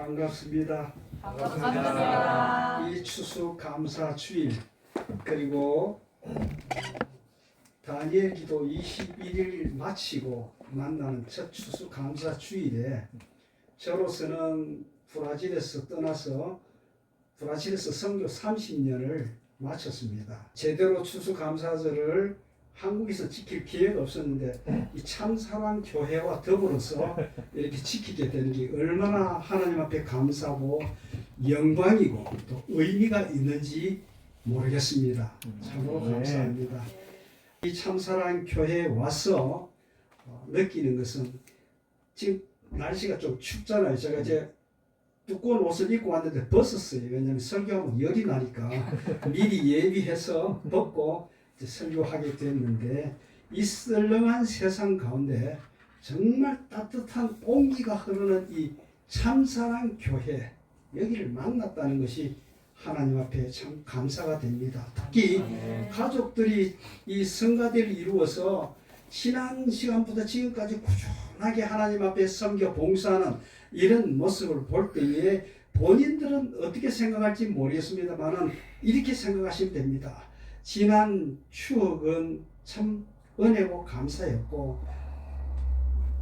반갑습니다. 반갑습니다. 이 추수감사 주일 그리고 다니엘 기도 21일 마치고 만나는 첫 추수감사 주일에 저로서는 브라질에서 떠나서 브라질에서 선교 30년을 마쳤습니다. 제대로 추수감사절을 한국에서 지킬 기회가 없었는데 이 참사랑 교회와 더불어서 이렇게 지키게 되는 게 얼마나 하나님 앞에 감사하고 영광이고 또 의미가 있는지 모르겠습니다. 참으로 감사합니다. 이 참사랑 교회에 와서 느끼는 것은 지금 날씨가 좀 춥잖아요. 제가 이제 두꺼운 옷을 입고 왔는데 벗었어요. 왜냐하면 설교하면 열이 나니까 미리 예비해서 벗고 설교하게 됐는데 이 썰렁한 세상 가운데 정말 따뜻한 온기가 흐르는 이 참사랑 교회 여기를 만났다는 것이 하나님 앞에 참 감사가 됩니다. 특히 가족들이 이 성가대를 이루어서 지난 시간보다 지금까지 꾸준하게 하나님 앞에 섬겨 봉사하는 이런 모습을 볼 때에 본인들은 어떻게 생각할지 모르겠습니다만 이렇게 생각하시면 됩니다. 지난 추억은 참 은혜고 감사였고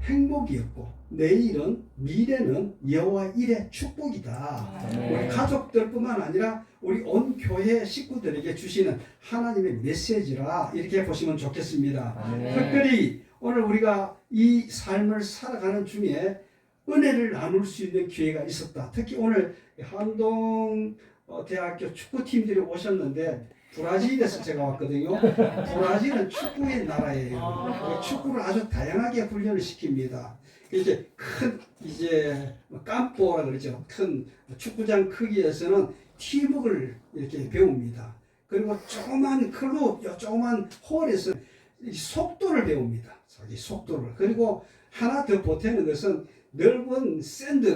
행복이었고 내일은 미래는 여호와 일의 축복이다. 우리 가족들뿐만 아니라 우리 온 교회 식구들에게 주시는 하나님의 메시지라 이렇게 보시면 좋겠습니다. 특별히 오늘 우리가 이 삶을 살아가는 중에 은혜를 나눌 수 있는 기회가 있었다. 특히 오늘 한동 대학교 축구팀들이 오셨는데 브라질에서 제가 왔거든요. 브라질은 축구의 나라예요. 축구를 아주 다양하게 훈련을 시킵니다. 이제 큰 깜뽀라 그러죠. 큰 축구장 크기에서는 팀워크를 이렇게 배웁니다. 그리고 조그만 클럽, 조그만 홀에서 속도를 배웁니다. 자기 속도를. 그리고 하나 더 보태는 것은 넓은 샌드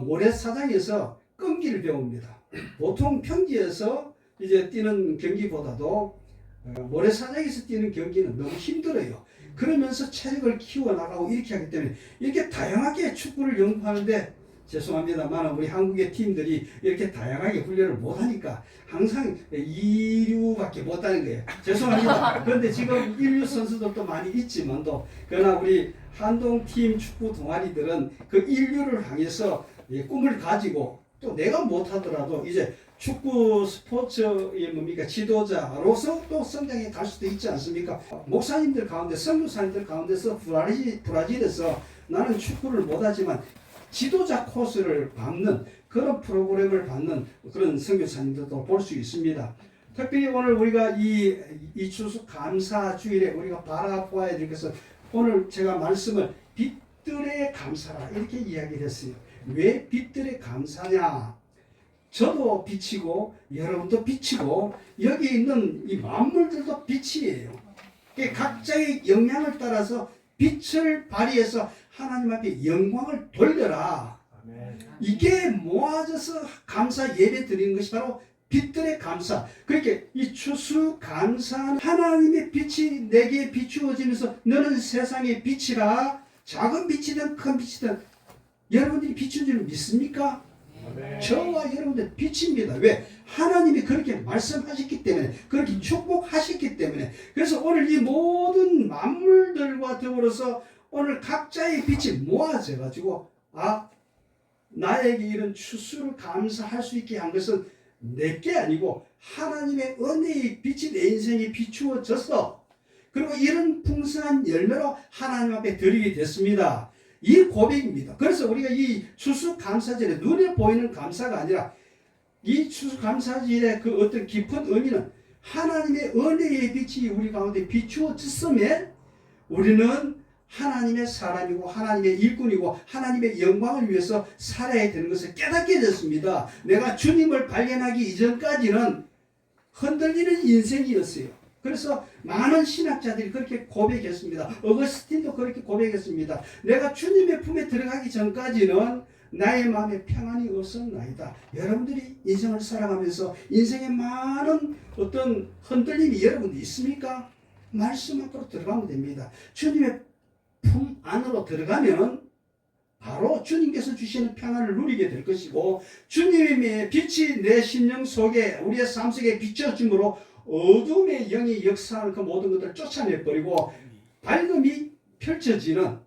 모래사장에서 끈기를 배웁니다. 보통 평지에서 이제 뛰는 경기보다도 모래사장에서 뛰는 경기는 너무 힘들어요. 그러면서 체력을 키워나가고 이렇게 하기 때문에 이렇게 다양하게 축구를 연구하는데 죄송합니다만 우리 한국의 팀들이 이렇게 다양하게 훈련을 못하니까 항상 2류밖에 못하는 거예요. 죄송합니다. 그런데 지금 1류 선수들도 많이 있지만도 그러나 우리 한동팀 축구 동아리들은 그 1류를 향해서 꿈을 가지고 또 내가 못하더라도 이제 축구 스포츠의 지도자로서 또 성장해 갈 수도 있지 않습니까? 목사님들 가운데 선교사님들 가운데서 브라질에서 나는 축구를 못하지만 지도자 코스를 밟는 그런 프로그램을 받는 그런 선교사님들도 볼 수 있습니다. 특별히 오늘 우리가 이 추수 감사 주일에 우리가 바라봐야 될 것은 오늘 제가 말씀을 빛들의 감사라 이렇게 이야기를 했어요. 왜 빛들의 감사냐? 저도 빛이고 여러분도 빛이고 여기 있는 이 만물들도 빛이에요. 각자의 영향을 따라서 빛을 발휘해서 하나님 앞에 영광을 돌려라. 이게 모아져서 감사 예배 드리는 것이 바로 빛들의 감사. 그렇게 이 추수 감사는 하나님의 빛이 내게 비추어지면서 너는 세상의 빛이라. 작은 빛이든 큰 빛이든 여러분들이 비춘 줄 믿습니까? 저와 여러분들 빛입니다. 왜? 하나님이 그렇게 말씀하셨기 때문에 그렇게 축복하셨기 때문에 그래서 오늘 이 모든 만물들과 더불어서 오늘 각자의 빛이 모아져 가지고 나에게 이런 추수를 감사할 수 있게 한 것은 내게 아니고 하나님의 은혜의 빛이 내 인생에 비추어져서 그리고 이런 풍성한 열매로 하나님 앞에 드리게 됐습니다. 이 고백입니다. 그래서 우리가 이 추수감사절에 눈에 보이는 감사가 아니라 이 추수감사절의 그 어떤 깊은 의미는 하나님의 은혜의 빛이 우리 가운데 비추어졌음에 우리는 하나님의 사람이고 하나님의 일꾼이고 하나님의 영광을 위해서 살아야 되는 것을 깨닫게 됐습니다. 내가 주님을 발견하기 이전까지는 흔들리는 인생이었어요. 그래서 많은 신학자들이 그렇게 고백했습니다. 어거스틴도 그렇게 고백했습니다. 내가 주님의 품에 들어가기 전까지는 나의 마음에 평안이 없었나이다. 여러분들이 인생을 살아가면서 인생에 많은 어떤 흔들림이 여러분들 있습니까? 말씀 앞으로 들어가면 됩니다. 주님의 품 안으로 들어가면 바로 주님께서 주시는 평안을 누리게 될 것이고, 주님의 빛이 내 심령 속에 우리의 삶 속에 비춰줌으로 어둠의 영이 역사하는 그 모든 것들을 쫓아내버리고 밝음이 펼쳐지는,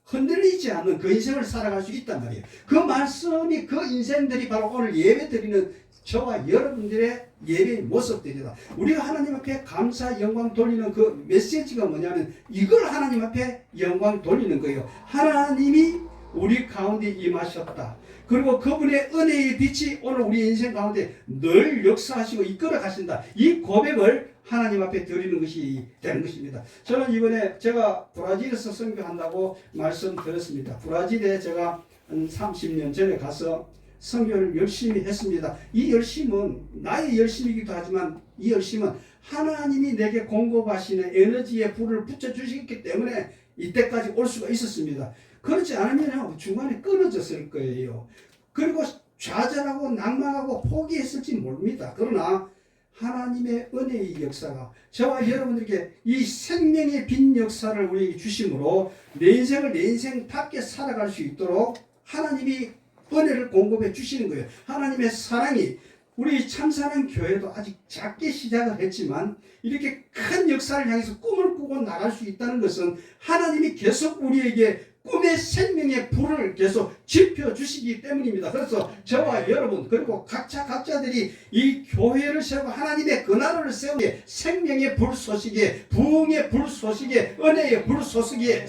흔들리지 않는 그 인생을 살아갈 수 있단 말이에요. 그 말씀이, 그 인생들이 바로 오늘 예배 드리는 저와 여러분들의 예배의 모습들이다. 우리가 하나님 앞에 감사 영광 돌리는 그 메시지가 뭐냐면 이걸 하나님 앞에 영광 돌리는 거예요. 하나님이 우리 가운데 임하셨다. 그리고 그분의 은혜의 빛이 오늘 우리 인생 가운데 늘 역사하시고 이끌어 가신다. 이 고백을 하나님 앞에 드리는 것이 되는 것입니다. 저는 이번에 제가 브라질에서 선교한다고 말씀드렸습니다. 브라질에 제가 한 30년 전에 가서 선교를 열심히 했습니다. 이 열심은 나의 열심이기도 하지만 이 열심은 하나님이 내게 공급하시는 에너지의 불을 붙여주셨기 때문에 이때까지 올 수가 있었습니다. 그렇지 않으면 중간에 끊어졌을 거예요. 그리고 좌절하고 낭망하고 포기했을지 모릅니다. 그러나 하나님의 은혜의 역사가 저와 여러분들에게 이 생명의 빛 역사를 우리에게 주심으로 내 인생을 내 인생 밖에 살아갈 수 있도록 하나님이 은혜를 공급해 주시는 거예요. 하나님의 사랑이 우리 참사랑 교회도 아직 작게 시작을 했지만 이렇게 큰 역사를 향해서 꿈을 꾸고 나갈 수 있다는 것은 하나님이 계속 우리에게 꿈의 생명의 불을 계속 지펴주시기 때문입니다. 그래서 저와 여러분 그리고 각자들이 이 교회를 세우고 하나님의 그 나라를 세우기에 생명의 불 소식에, 부흥의 불 소식에, 은혜의 불 소식에,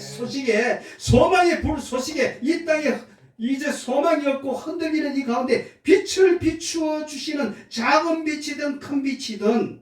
소망의 불 소식에 이 땅에 이제 소망이 없고 흔들리는 이 가운데 빛을 비추어 주시는 작은 빛이든 큰 빛이든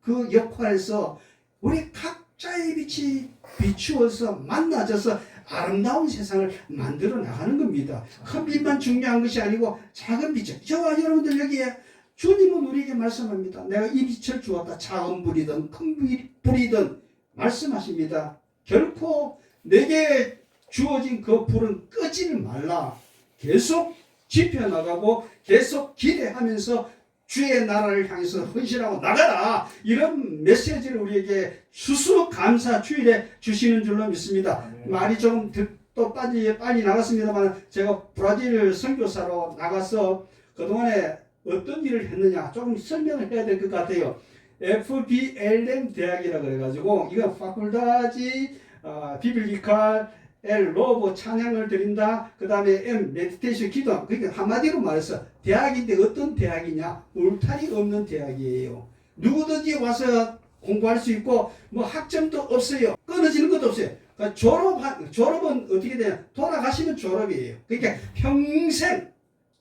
그 역할에서 우리 각자의 빛이 비추어서 만나져서 아름다운 세상을 만들어 나가는 겁니다. 큰 빛만 중요한 것이 아니고 작은 빛. 저와 여러분들 여기에 주님은 우리에게 말씀합니다. 내가 이 빛을 주었다. 작은 불이든 큰 불이든 말씀하십니다. 결코 내게 주어진 그 불은 끄지를 말라. 계속 지펴나가고 계속 기대하면서 주의 나라를 향해서 헌신하고 나가라. 이런 메시지를 우리에게 수수감사 주일에 주시는 줄로 믿습니다. 말이 좀 또 빨리 나갔습니다만 제가 브라질 선교사로 나가서 그동안에 어떤 일을 했느냐 조금 설명을 해야 될 것 같아요. FBLM 대학이라 그래가지고 이거 파쿨다지 비빌리칼 L 로보 찬양을 드린다. 그 다음에 M 메디테이션 기도. 그러니까 한마디로 말해서 대학인데 어떤 대학이냐? 울타리 없는 대학이에요. 누구든지 와서 공부할 수 있고 뭐 학점도 없어요. 끊어지는 것도 없어요. 그러니까 졸업은 어떻게 되냐? 돌아가시면 졸업이에요. 그러니까 평생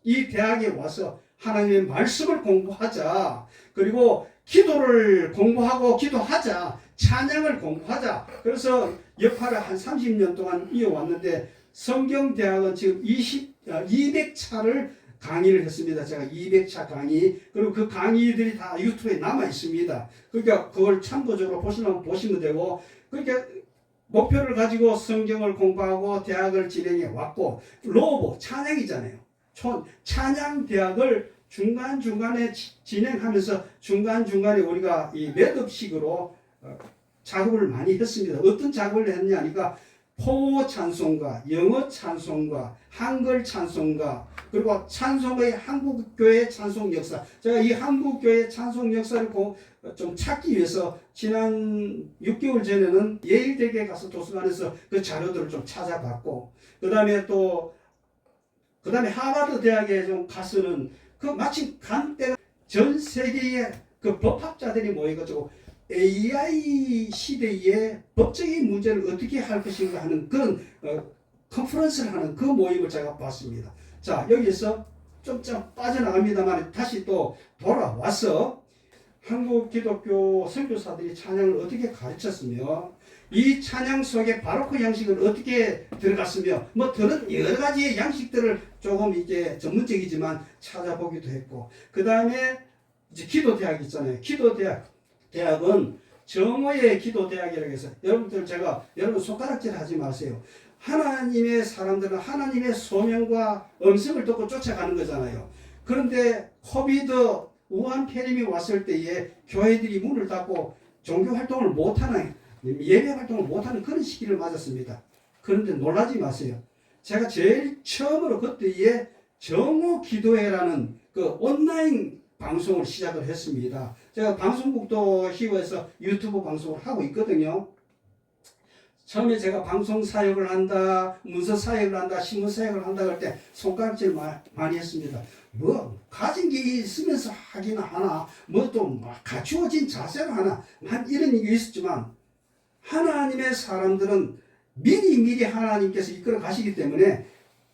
이 대학에 와서 하나님의 말씀을 공부하자. 그리고 기도를 공부하고 기도하자. 찬양을 공부하자. 그래서 역할을 한 30년 동안 이어왔는데 성경대학은 지금 200차를 강의를 했습니다. 제가 200차 강의. 그리고 그 강의들이 다 유튜브에 남아 있습니다. 그러니까 그걸 참고적으로 보시면 되고, 그러니까 목표를 가지고 성경을 공부하고 대학을 진행해 왔고, 로보 찬양이잖아요. 찬양대학을 중간중간에 진행하면서 중간중간에 우리가 이 랩업식으로 작업을 많이 했습니다. 어떤 작업을 했느냐 하니까 포 찬송가, 영어 찬송가, 한글 찬송가, 그리고 찬송가의 한국교회 찬송 역사. 제가 이 한국교회 찬송 역사를 좀 찾기 위해서 지난 6개월 전에는 예일대에 가서 도서관에서 그 자료들을 좀 찾아봤고, 그 다음에 하버드 대학에 좀 가서는 그 마침 간 때가 전 세계의 그 법학자들이 모여가지고 AI 시대의 법적인 문제를 어떻게 할 것인가 하는 그런 컨퍼런스를 하는 그 모임을 제가 봤습니다. 자, 여기서 좀 빠져나갑니다만 다시 또 돌아와서 한국 기독교 선교사들이 찬양을 어떻게 가르쳤으며 이 찬양 속에 바로크 양식을 어떻게 들어갔으며 뭐 다른 여러 가지의 양식들을 조금 이제 전문적이지만 찾아보기도 했고, 그 다음에 이제 기도대학 있잖아요. 기도대학은 정오의 기도대학이라고 해서 여러분 손가락질 하지 마세요. 하나님의 사람들은 하나님의 소명과 음성을 듣고 쫓아가는 거잖아요. 그런데 코비드 우한 폐렴이 왔을 때에 교회들이 문을 닫고 종교 활동을 못하는, 예배 활동을 못하는 그런 시기를 맞았습니다. 그런데 놀라지 마세요. 제가 제일 처음으로 그때에 정오 기도회라는 그 온라인 방송을 시작을 했습니다. 제가 방송국도 희고해서 유튜브 방송을 하고 있거든요. 처음에 제가 방송 사역을 한다, 문서 사역을 한다, 신문 사역을 한다 할 때 손가락질 많이 했습니다. 뭐 가진 게 있으면서 하기는 하나, 뭐 또 갖추어진 자세로 하나, 한 이런 게 있었지만 하나님의 사람들은 미리 하나님께서 이끌어 가시기 때문에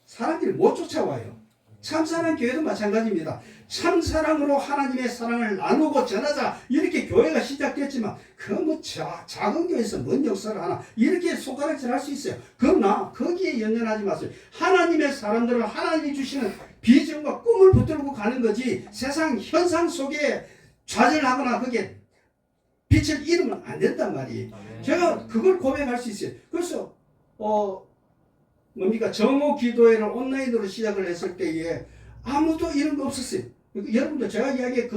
사람들이 못 쫓아와요. 참사랑 교회도 마찬가지입니다. 참사랑으로 하나님의 사랑을 나누고 전하자 이렇게 교회가 시작됐지만 그 뭐 작은 교회에서 뭔 역사를 하나 이렇게 손가락질 할 수 있어요. 그러나 거기에 연연하지 마세요. 하나님의 사람들은 하나님이 주시는 비전과 꿈을 붙들고 가는 거지 세상 현상 속에 좌절하거나 그게 빛을 잃으면 안 된단 말이에요. 제가 그걸 고백할 수 있어요. 그래서 뭡니까 정오 기도회를 온라인으로 시작을 했을 때에 아무도 이런 거 없었어요. 여러분들 제가 이야기한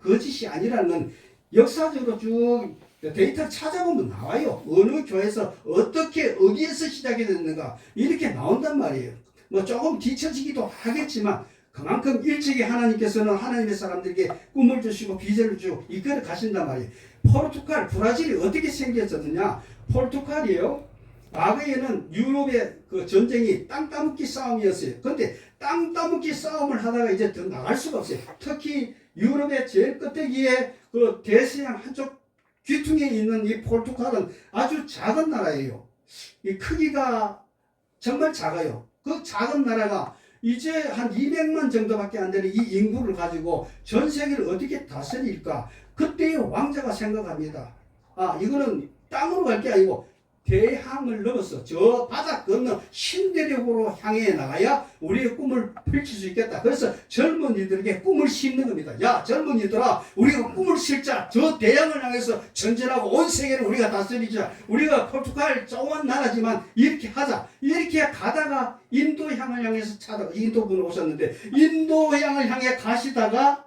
거짓이 아니라는 건 역사적으로 쭉 데이터를 찾아보면 나와요. 어느 교회에서 어떻게 어디에서 시작이 됐는가 이렇게 나온단 말이에요. 뭐 조금 뒤처지기도 하겠지만 그만큼 일찍이 하나님께서는 하나님의 사람들에게 꿈을 주시고 비전을 주고 이끌어 가신단 말이에요. 포르투갈, 브라질이 어떻게 생겼었느냐? 포르투갈이요. 과거에는 유럽의 그 전쟁이 땅 따먹기 싸움이었어요. 그런데 땅 따먹기 싸움을 하다가 이제 더 나갈 수가 없어요. 특히 유럽의 제일 끝대기에 그 대서양 한쪽 귀퉁이에 있는 이 포르투갈은 아주 작은 나라예요. 이 크기가 정말 작아요. 그 작은 나라가 이제 한 200만 정도밖에 안 되는 이 인구를 가지고 전 세계를 어떻게 다스릴까? 그때의 왕자가 생각합니다. 아, 이거는 땅으로 갈 게 아니고 대항을 넘어서 저 바다 건너 신대륙으로 향해 나가야 우리의 꿈을 펼칠 수 있겠다. 그래서 젊은이들에게 꿈을 심는 겁니다. 야, 젊은이들아, 우리가 꿈을 실자. 저 대양을 향해서 전진하고 온 세계를 우리가 다스리자. 우리가 포르투갈 조그만 나라지만 이렇게 하자. 이렇게 가다가 인도 향을 향해서 인도 분을 오셨는데 인도 향을 향해 가시다가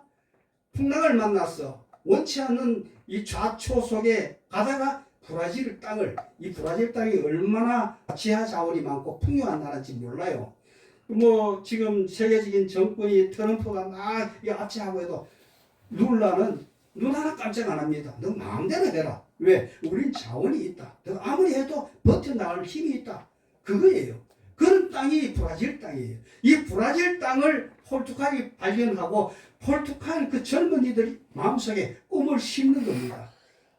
풍랑을 만났어. 원치 않는 이 좌초 속에 가다가 브라질 땅을, 이 브라질 땅이 얼마나 지하 자원이 많고 풍요한 나라인지 몰라요. 뭐 지금 세계적인 정권이 트럼프가 막 압제하고 해도 룰라는 눈 하나 깜짝 안 합니다. 너 마음대로 해라. 왜? 우린 자원이 있다. 너 아무리 해도 버텨나갈 힘이 있다. 그거예요. 그런 땅이 브라질 땅이에요. 이 브라질 땅을 포르투갈이 발견하고 포르투갈 그 젊은이들이 마음속에 꿈을 심는 겁니다.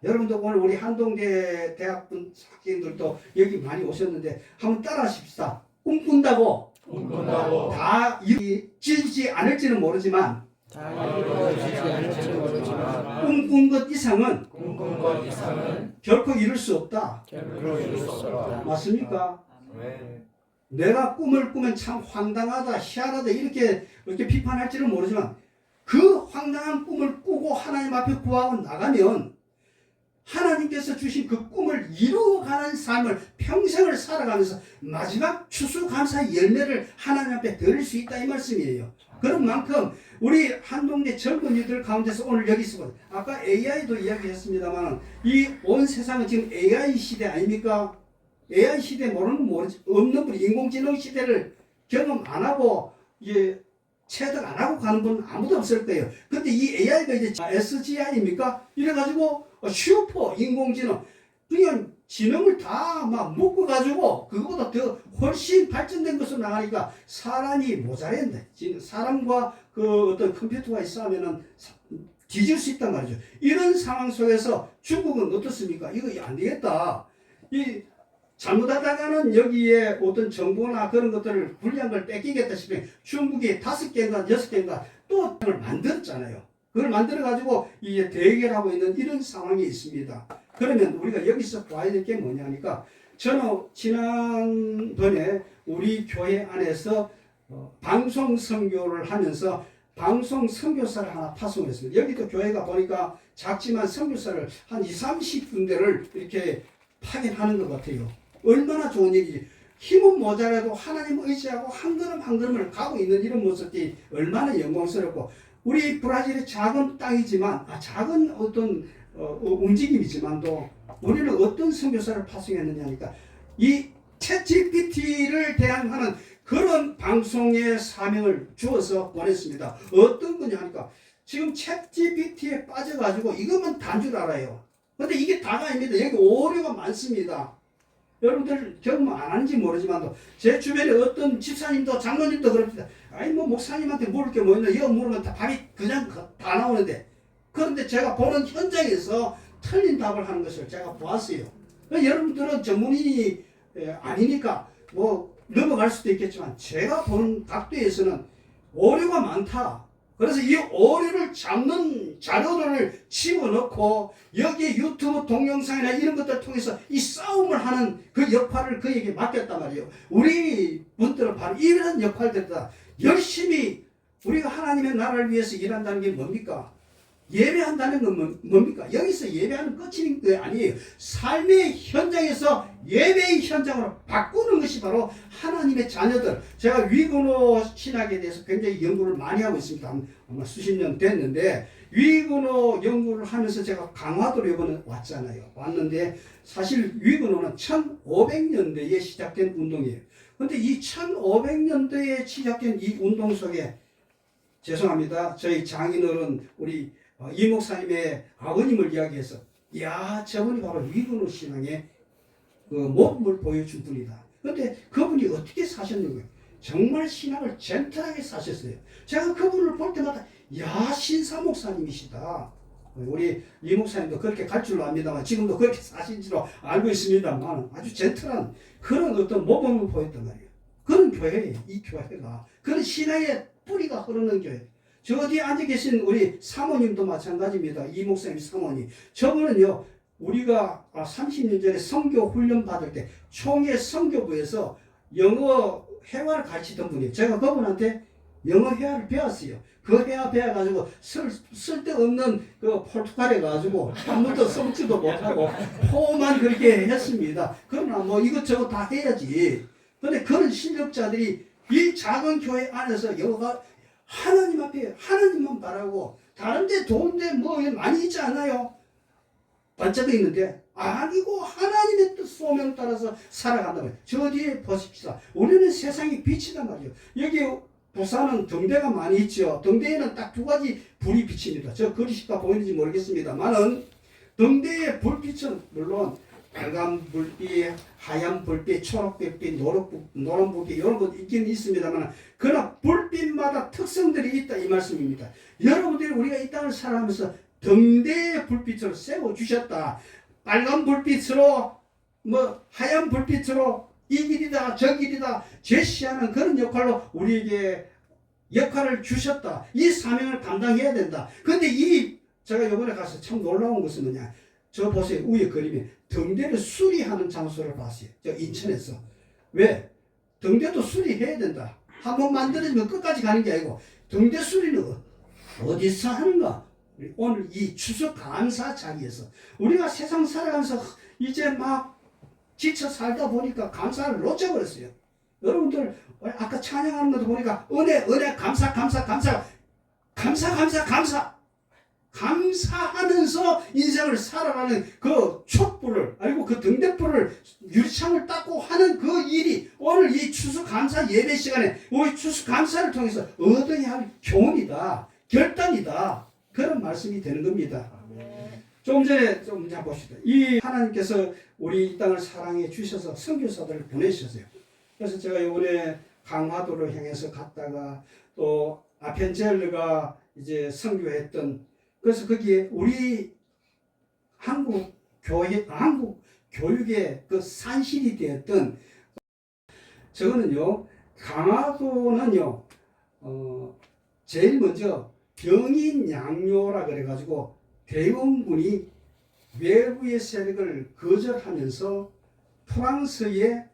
여러분도 오늘 우리 한동대 대학분 학생들도 여기 많이 오셨는데 한번 따라 하십시다. 꿈꾼다고 다 이루어지지 않을지는 모르지만 꿈꾼 것 이상은 결코 이룰 수 없다. 맞습니까? 내가 꿈을 꾸면 참 황당하다, 희한하다 이렇게 비판할지는 모르지만 그 황당한 꿈을 꾸고 하나님 앞에 구하고 나가면 하나님께서 주신 그 꿈을 이루어가는 삶을 평생을 살아가면서 마지막 추수감사의 열매를 하나님 앞에 드릴 수 있다 이 말씀이에요. 그런 만큼 우리 한동네 젊은이들 가운데서 오늘 여기 있습니다. 아까 AI도 이야기했습니다만 이 온 세상은 지금 AI 시대 아닙니까? AI 시대 모르는 분 모르지, 없는 분, 인공지능 시대를 경험 안 하고 체득 안 하고 가는 분 아무도 없을 거예요. 근데 이 AI가 이제 SGI입니까? 이래가지고 슈퍼 인공지능, 그냥 지능을 다 막 묶어가지고 그거보다 더 훨씬 발전된 것으로 나가니까 사람이 모자란데, 사람과 그 어떤 컴퓨터가 있으면은 뒤질 수 있단 말이죠. 이런 상황 속에서 중국은 어떻습니까? 이거 안 되겠다. 잘못하다가는 여기에 어떤 정보나 그런 것들을 불리한 걸 뺏기겠다 싶으면 중국이 5개인가 6개인가 또 그걸 만들었잖아요. 그걸 만들어가지고 이제 대결하고 있는 이런 상황이 있습니다. 그러면 우리가 여기서 봐야 될 게 뭐냐니까 저는 지난번에 우리 교회 안에서 방송 선교를 하면서 방송 선교사를 하나 파송했습니다. 여기도 교회가 보니까 작지만 선교사를 한 20-30군데를 이렇게 파견하는 것 같아요. 얼마나 좋은 일이지. 힘은 모자라도 하나님 의지하고 한 걸음 한 걸음을 가고 있는 이런 모습이 얼마나 영광스럽고, 우리 브라질의 작은 땅이지만 작은 어떤 움직임이지만도 우리는 어떤 선교사를 파송했느냐니까 이 챗 GPT를 대항하는 그런 방송의 사명을 주어서 보냈습니다. 어떤 거냐 하니까 지금 챗 GPT에 빠져가지고 이것만 단 줄 알아요. 근데 이게 다가 아닙니다. 여기 오류가 많습니다. 여러분들 경험 안 하는지 모르지만 제 주변에 어떤 집사님도 장로님도 그럽니다. 아니 뭐 목사님한테 물을 게 뭐 있나 이거 물으면 다 답이 그냥 다 나오는데, 그런데 제가 보는 현장에서 틀린 답을 하는 것을 제가 보았어요. 여러분들은 전문인이 아니니까 뭐 넘어갈 수도 있겠지만 제가 보는 각도에서는 오류가 많다. 그래서 이 오류를 잡는 자료를 집어넣고 여기에 유튜브 동영상이나 이런 것들 통해서 이 싸움을 하는 그 역할을 그에게 맡겼단 말이에요. 우리 분들은 바로 이런 역할들이다. 열심히 우리가 하나님의 나라를 위해서 일한다는 게 뭡니까? 예배한다는 건 뭡니까? 여기서 예배하는 끝인 게 아니에요. 삶의 현장에서 예배의 현장으로 바꾸는 것이 바로 하나님의 자녀들. 제가 위근호 신학에 대해서 굉장히 연구를 많이 하고 있습니다. 아마 수십 년 됐는데 위근호 연구를 하면서 제가 강화도로 이번에 왔는데 사실 위근호는 1500년대에 시작된 운동이에요. 근데 이 1500년대에 시작된 이 운동 속에, 죄송합니다, 저희 장인어른 우리 이 목사님의 아버님을 이야기해서, 야, 저분이 바로 위근호 신앙의 그 모범을 보여준 분이다. 그런데 그분이 어떻게 사셨는가? 정말 신앙을 젠틀하게 사셨어요. 제가 그분을 볼 때마다 야, 신사 목사님이시다. 우리 이 목사님도 그렇게 갈 줄로 압니다만 지금도 그렇게 사신지로 알고 있습니다만 아주 젠틀한 그런 어떤 모범을 보였단 말이에요. 그런 교회예요. 이 교회가 그런 신앙의 뿌리가 흐르는 교회. 저 어디에 앉아 계신 우리 사모님도 마찬가지입니다. 이 목사님 사모님. 저분은요, 우리가 30년 전에 선교 훈련 받을 때 총회 선교부에서 영어 회화를 가르치던 분이에요. 제가 그분한테 영어 회화를 배웠어요. 그 회화 배워가지고 쓸데없는 그 포르투갈에 가지고 한 번도 써보지도 못하고 포만 그렇게 했습니다. 그러나 뭐 이것저것 다 해야지. 근데 그런 실력자들이 이 작은 교회 안에서 영어가 하나님 앞에 하나님만 바라고 다른 데 좋은데 뭐 많이 있지 않아요? 반짝이 있는데 아니고 하나님의 뜻 소명 따라서 살아간다 말이에요. 저 뒤에 보십시다. 우리는 세상의 빛이란 말이에요. 여기 부산은 등대가 많이 있죠. 등대에는 딱 두 가지 불이 비칩니다. 저 그리시가 보이는지 모르겠습니다만은 등대의 불빛은 물론 빨간 불빛, 하얀 불빛, 초록 불빛, 노란 불빛 이런 것 있긴 있습니다만 그러나 불빛마다 특성들이 있다 이 말씀입니다. 여러분들이 우리가 이 땅을 살아가면서 등대의 불빛으로 세워주셨다. 빨간 불빛으로 뭐 하얀 불빛으로 이 길이다 저 길이다 제시하는 그런 역할로 우리에게 역할을 주셨다. 이 사명을 감당해야 된다. 근데 제가 이번에 가서 참 놀라운 것은 뭐냐, 저 보세요. 위에 그림에 등대를 수리하는 장소를 봤어요. 저 인천에서. 왜? 등대도 수리해야 된다. 한번 만들어지면 끝까지 가는 게 아니고 등대 수리는 어디서 하는가? 오늘 이 추석 감사 자리에서 우리가 세상 살아가면서 이제 막 지쳐 살다 보니까 감사를 놓쳐버렸어요. 여러분들 아까 찬양하는 것도 보니까 은혜 감사 감사하면서 인생을 살아가는 그 촛불을 알고 그 등대불을 유리창을 닦고 하는 그 일이 오늘 이 추수감사 예배 시간에 우리 추수감사를 통해서 얻어야 할 교훈이다, 결단이다, 그런 말씀이 되는 겁니다. 좀 전에 좀 봅시다. 이 하나님께서 우리 이 땅을 사랑해 주셔서 선교사들을 보내셨어요. 그래서 제가 이번에 강화도를 향해서 갔다가 또 아펜젤르가 이제 선교했던, 그래서 거기에 우리 한국 교육의 그 산실이 되었던, 저거는요, 강화도는요, 제일 먼저 병인 양요라 그래가지고 대원군이 외부의 세력을 거절하면서 프랑스의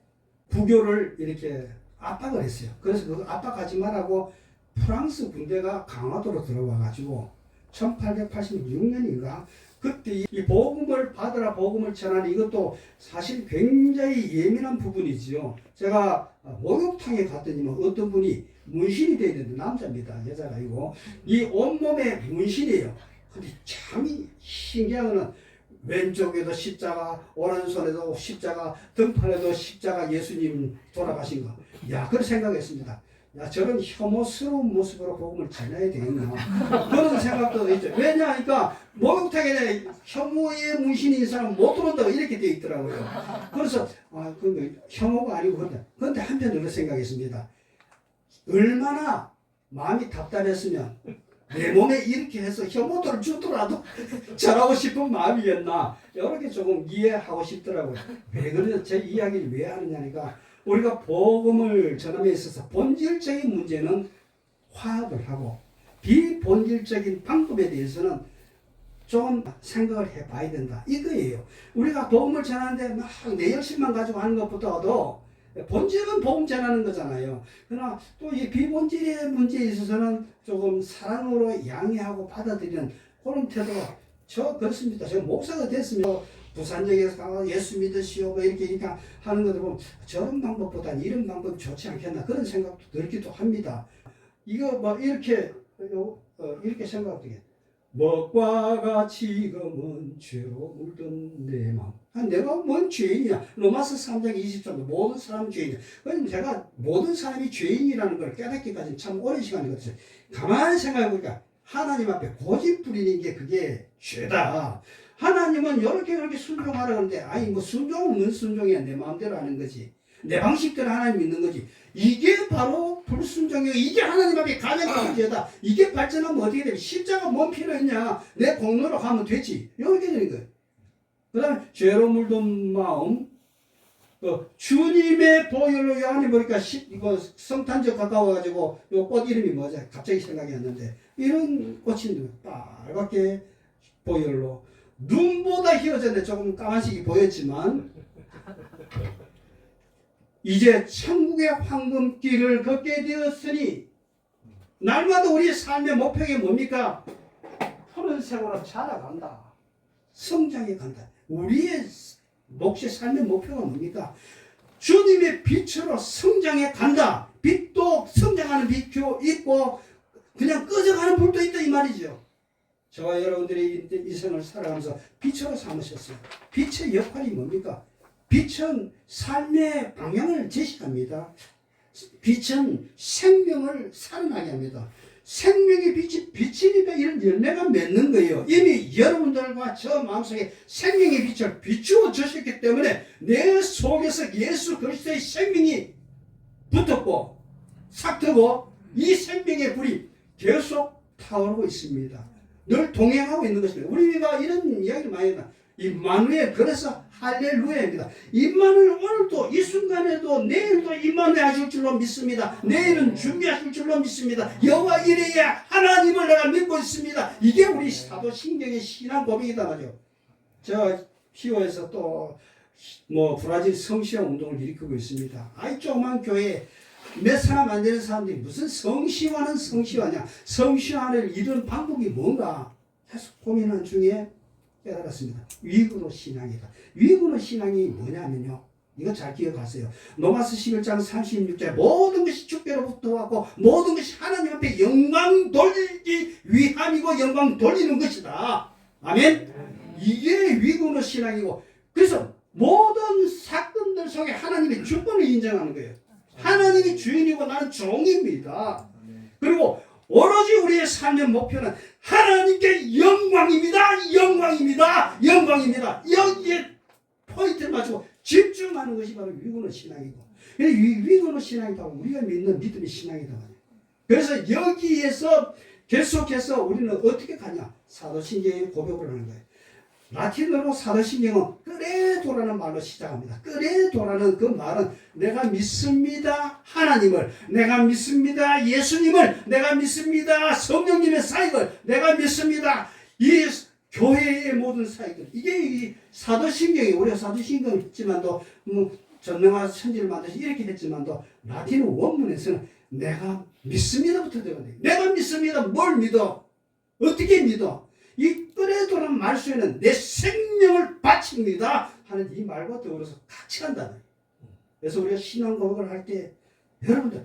부교를 이렇게 압박을 했어요. 그래서 그 압박하지 말라고 프랑스 군대가 강화도로 들어와가지고 1886년인가 그때 이 복음을 받으라 복음을 전하는 이것도 사실 굉장히 예민한 부분이지요. 제가 목욕탕에 갔더니만 어떤 분이 문신이 되어 있는데 남자입니다. 여자가 아니고 이 온몸에 문신이에요. 근데 참 신기한 거는 왼쪽에도 십자가, 오른손에도 십자가, 등판에도 십자가 예수님 돌아가신 거. 야, 그런 생각했습니다. 야, 저런 혐오스러운 모습으로 복음을 전해야 되겠나. 그런 생각도 있죠. 왜냐하니까, 목욕탕에 혐오의 문신이 있는 사람 못 들어온다고 이렇게 되어 있더라고요. 그래서, 혐오가 아니고 그런데 한편 으로 생각했습니다. 얼마나 마음이 답답했으면 내 몸에 이렇게 해서 혐오도를 주더라도 잘하고 싶은 마음이었나. 이렇게 조금 이해하고 싶더라고요. 왜 그러냐, 제 이야기를 왜 하느냐니까, 우리가 복음을 전함에 있어서 본질적인 문제는 화합을 하고 비본질적인 방법에 대해서는 좀 생각을 해봐야 된다. 이거예요. 우리가 복음을 전하는데 막 내 열심만 가지고 하는 것보다도 본질은 복음 전하는 거잖아요. 그러나 또 이 비본질의 문제에 있어서는 조금 사랑으로 양해하고 받아들이는 그런 태도. 저 그렇습니다. 제가 목사가 됐으면 부산역에서 가서 예수 믿으시오 뭐 이렇게 하는 것들 보면 저런 방법보다 이런 방법이 좋지 않겠나 그런 생각도 들기도 합니다. 이거 뭐 이렇게 이렇게 생각도 해. 먹과 같이 검은 죄로 물든 내 마음. 내가 뭔 죄인이야. 로마서 3장 20절 모든 사람은 죄인이야. 그럼 제가 모든 사람이 죄인이라는 걸 깨닫기까지 참 오랜 시간이 걸렸어요. 가만히 생각해보니까 하나님 앞에 고집 부리는 게 그게 죄다. 하나님은 이렇게 순종하라 그러는데 아니 뭐 순종은 뭔 순종이야. 내 마음대로 하는 거지. 내 방식대로 하나님 믿는 거지. 이게 바로 불순종이고 이게 하나님 앞에 가장 큰 죄다. 이게 발전하면 어떻게 되면 십자가 뭔 필요 있냐. 내 공로로 하면 되지. 이렇게 되는 거예요. 그 다음에 죄로 물든 마음. 주님의 보혈로 요한이 보니까 이거 성탄절 가까워가지고 요 꽃 이름이 뭐지? 갑자기 생각이 안 나는데 이런 꽃이 빨갛게 보혈로 눈보다 희어졌는데 조금 까만색이 보였지만 이제 천국의 황금길을 걷게 되었으니 날마다 우리의 삶의 목표가 뭡니까? 푸른색으로 자라간다. 성장해 간다. 우리의 몫의 삶의 목표가 뭡니까? 주님의 빛으로 성장해 간다. 빛도 성장하는 빛도 있고 그냥 꺼져가는 불도 있다 이 말이죠. 저와 여러분들이 이 생을 살아가면서 빛으로 삼으셨어요. 빛의 역할이 뭡니까? 빛은 삶의 방향을 제시합니다. 빛은 생명을 살아나게 합니다. 생명의 빛이니까 이런 열매가 맺는 거예요. 이미 여러분들과 저 마음속에 생명의 빛을 비추어 주셨기 때문에 내 속에서 예수 그리스도의 생명이 붙었고 삭트고 이 생명의 불이 계속 타오르고 있습니다. 늘 동행하고 있는 것입니다. 우리가 이런 이야기를 많이 합니다. 임마누엘, 그래서 할렐루야입니다. 임마누엘 오늘도 이 순간에도 내일도 임마누엘 하실 줄로 믿습니다. 내일은 준비하실 줄로 믿습니다. 여호와 이레야 하나님을 내가 믿고 있습니다. 이게 우리 사도신경의 신앙 고백이다 말이요. 저 히오에서 또 뭐 브라질 성시화 운동을 일으키고 있습니다. 아이 조그만 교회 몇 사람 안 되는 사람들이 무슨 성시화는 성시화냐, 성시화를 이루는 방법이 뭔가 계속 고민한 중에 깨달았습니다. 위그노 신앙이다. 위그노 신앙이 뭐냐면요, 이거 잘 기억하세요. 로마서 11장 36절 모든 것이 주께로부터 왔고 모든 것이 하나님 앞에 영광 돌리기 위함이고 영광 돌리는 것이다. 아멘. 이게 위그노 신앙이고, 그래서 모든 사건들 속에 하나님의 주권을 인정하는 거예요. 하나님이 주인이고 나는 종입니다. 그리고 오로지 우리의 삶의 목표는 하나님께 영광입니다. 영광입니다. 영광입니다. 여기에 포인트를 맞추고 집중하는 것이 바로 위그노 신앙이고, 위그노 신앙이다. 우리가 믿는 믿음의 신앙이다. 그래서 여기에서 계속해서 우리는 어떻게 가냐? 사도신경의 고백을 하는 거예요. 라틴어로 사도신경은 끄레도라는 말로 시작합니다. 끄레도라는 그 말은 내가 믿습니다 하나님을, 내가 믿습니다 예수님을, 내가 믿습니다 성령님의 사역을, 내가 믿습니다 이 교회의 모든 사역들. 이게 이 사도신경이, 우리가 사도신경을 했지만도 전능한 천지를 만드시 이렇게 했지만도 라틴어 원문에서는 내가 믿습니다부터 들어가요. 내가 믿습니다. 뭘 믿어? 어떻게 믿어? 이 끄레도라는 말 속에는 내 생명을 바칩니다 하는 이 말과 더불어서 같이 간다는. 그래서 우리가 신앙 고백을 할 때 여러분들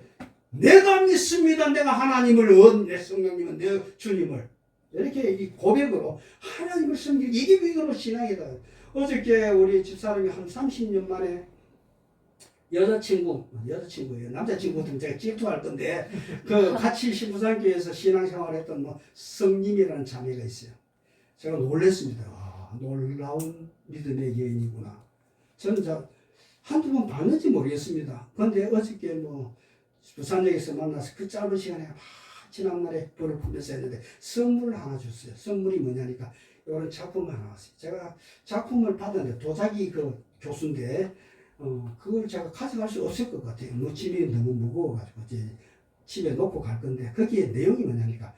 내가 믿습니다. 내가 하나님을 내 성령님은 내 주님을 이렇게 이 고백으로 하나님을 섬기는 이게 비결로 신앙이다. 어저께 우리 집사람이 한 30년 만에 여자친구예요. 남자친구들은 제가 질투할 건데 그 같이 신부장교회에서 신앙생활했던 뭐 성님이라는 자매가 있어요. 제가 놀랐습니다. 아, 놀라운 믿음의 여인이구나. 저는 한두 번 봤는지 모르겠습니다. 그런데 어저께 뭐 부산역에서 만나서 그 짧은 시간에 지난날에 불을 품면서 했는데 선물을 하나 줬어요. 선물이 뭐냐니까 이런 작품 하나 왔어요. 제가 작품을 받았는데 도자기 그 교수인데 그걸 제가 가져갈 수 없을 것 같아요. 짐이 너무 무거워가지고 이제 집에 놓고 갈 건데 거기에 내용이 뭐냐니까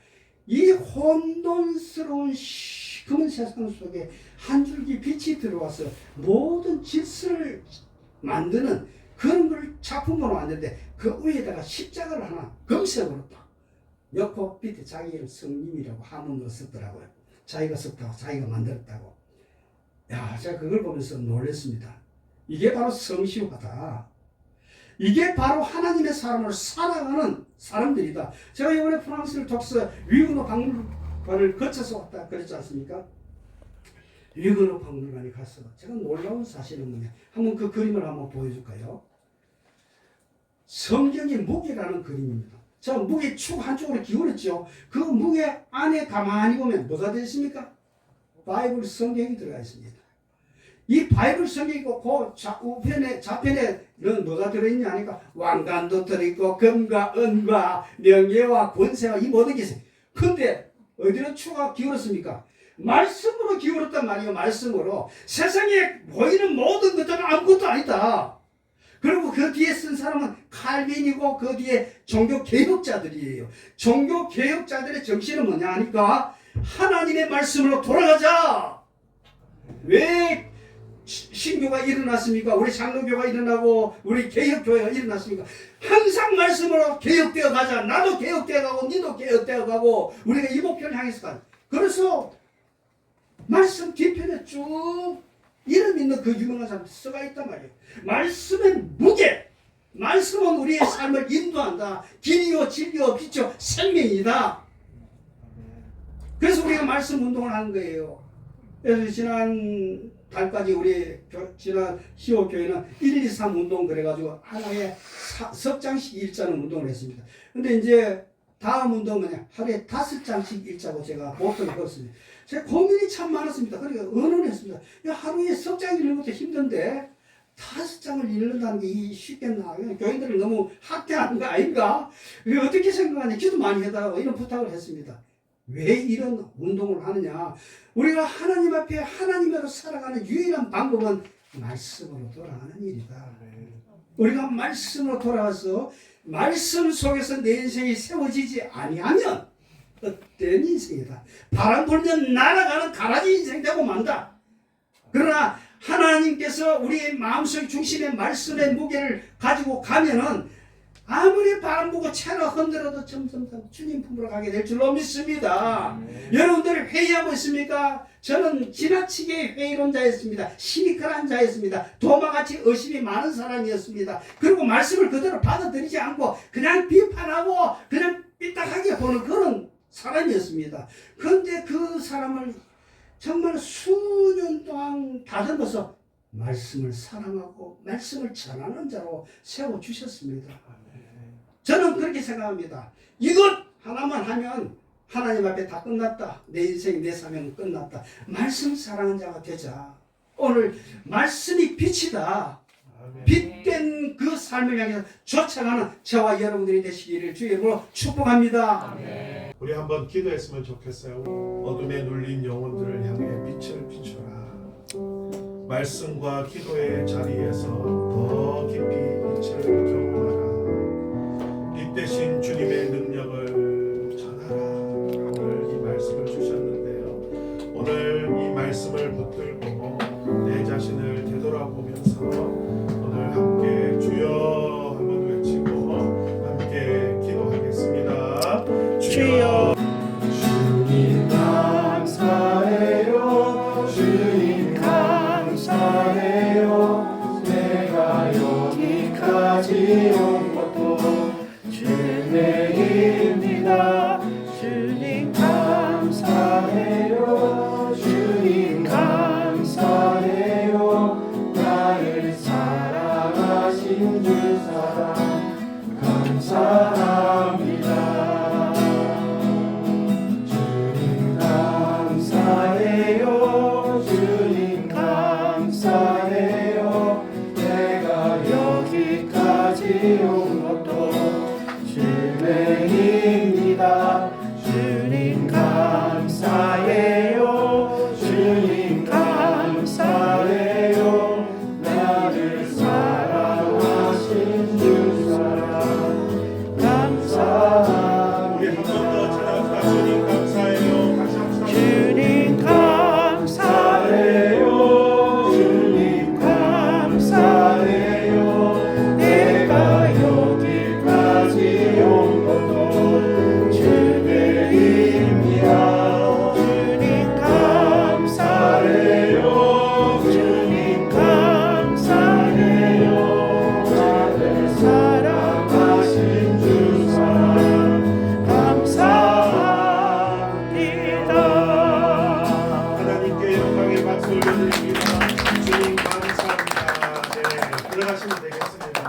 이 혼돈스러운 시커먼 세상 속에 한 줄기 빛이 들어와서 모든 질서를 만드는 그런 걸 작품으로 만드는데 그 위에다가 십자가를 하나 금색으로 딱 넣고 밑에 자기 이름 성님이라고 한문으로 썼더라고요. 자기가 썼다고 자기가 만들었다고. 야, 제가 그걸 보면서 놀랐습니다. 이게 바로 성시화다. 이게 바로 하나님의 사람을 살아가는 사람들이다. 제가 이번에 프랑스를 독서 위그노 박물관을 거쳐서 왔다 그랬지 않습니까? 위그노 박물관에 가서 제가 놀라운 사실은 뭐냐. 한번 그 그림을 한번 보여줄까요? 성경의 무게라는 그림입니다. 저 무게 축 한쪽으로 기울였죠. 그 무게 안에 가만히 보면 뭐가 되어 있습니까? 바이블 성경이 들어가 있습니다. 이 바이블 성경이고 그 좌편에는 뭐가 들어있냐 하니까 왕관도 들어있고 금과 은과 명예와 권세와 이 모든 게 있어요. 근데 어디로 축가 기울었습니까? 말씀으로 기울었단 말이에요. 말씀으로. 세상에 보이는 모든 것들은 아무것도 아니다. 그리고 그 뒤에 쓴 사람은 칼빈이고 그 뒤에 종교개혁자들이에요. 종교개혁자들의 정신은 뭐냐 하니까 하나님의 말씀으로 돌아가자. 왜 신교가 일어났습니까? 우리 장로교가 일어나고 우리 개혁교회가 일어났습니까? 항상 말씀으로 개혁되어 가자. 나도 개혁되어 가고 니도 개혁되어 가고 우리가 이 목표를 향해서 가자. 그래서 말씀 뒤편에 쭉 이름 있는 그 유명한 사람 써가 있단 말이에요. 말씀의 무게. 말씀은 우리의 삶을 인도한다. 길이요 진리요 빛이요 생명이다. 그래서 우리가 말씀 운동을 하는 거예요. 그래서 지난 달까지 우리 지난 10월 교회는 1, 2, 3 운동 그래가지고 하나의 석 장씩 일자는 운동을 했습니다. 근데 이제 다음 운동은 하루에 5장씩 일자고 제가 목표를 걸었습니다. 제 고민이 참 많았습니다. 그러니까 의논했습니다. 하루에 석 장 읽는 것도 힘든데 5장을 읽는다는 게 쉽겠나? 교인들을 너무 학대하는 거 아닌가? 어떻게 생각하냐? 기도 많이 해달라고 이런 부탁을 했습니다. 왜 이런 운동을 하느냐? 우리가 하나님 앞에 하나님으로 살아가는 유일한 방법은 말씀으로 돌아가는 일이다. 우리가 말씀으로 돌아가서 말씀 속에서 내 인생이 세워지지 아니하면 헛된 인생이다. 바람 불면 날아가는 가라지 인생 되고 만다. 그러나 하나님께서 우리의 마음속 중심의 말씀의 무게를 가지고 가면은 아무리 바람 불고 채로 흔들어도 점점 주님 품으로 가게 될 줄로 믿습니다. 여러분들 회의하고 있습니까? 저는 지나치게 회의론자였습니다. 시니컬한 자였습니다. 도마같이 의심이 많은 사람이었습니다. 그리고 말씀을 그대로 받아들이지 않고 그냥 비판하고 그냥 삐딱하게 보는 그런 사람이었습니다. 그런데 그 사람을 정말 수년 동안 다듬어서 말씀을 사랑하고 말씀을 전하는 자로 세워주셨습니다. 저는 그렇게 생각합니다. 이것 하나만 하면 하나님 앞에 다 끝났다. 내 인생 내 사명은 끝났다. 말씀 사랑하는 자가 되자. 오늘 말씀이 빛이다. 빛된 그 삶을 향해서 쫓아가는 저와 여러분들이 되시기를 주의 이름으로 축복합니다. 우리 한번 기도했으면 좋겠어요. 어둠에 눌린 영혼들을 향해 빛을 비춰라. 말씀과 기도의 자리에서 더 깊이 빛을 경험하라. 빛 대신 주님의 능력을 전하라. 오늘 이 말씀을 주셨는데요. 오늘 이 말씀을 붙들고 내 자신을 되돌아보면서 오늘 함께 주여 한번 외치고 함께 기도하겠습니다. 주여. 주님 감사해요. 주님 감사해요. 내가 여기까지 온 것도 주님입니다. 주님 감사해요. 주님 감사해요. 다시 합시다. 주님 감사해요. 주님 감사해요. 내가 여기까지 온 것도 주의 힘이야. 주님 감사해요. 주님 감사해요. 나를 사랑하신 주사 감사합니다. 하나님께 영광의 박수 올려드립니다. 주님 감사합니다. 네, 들어가시면 되겠습니다.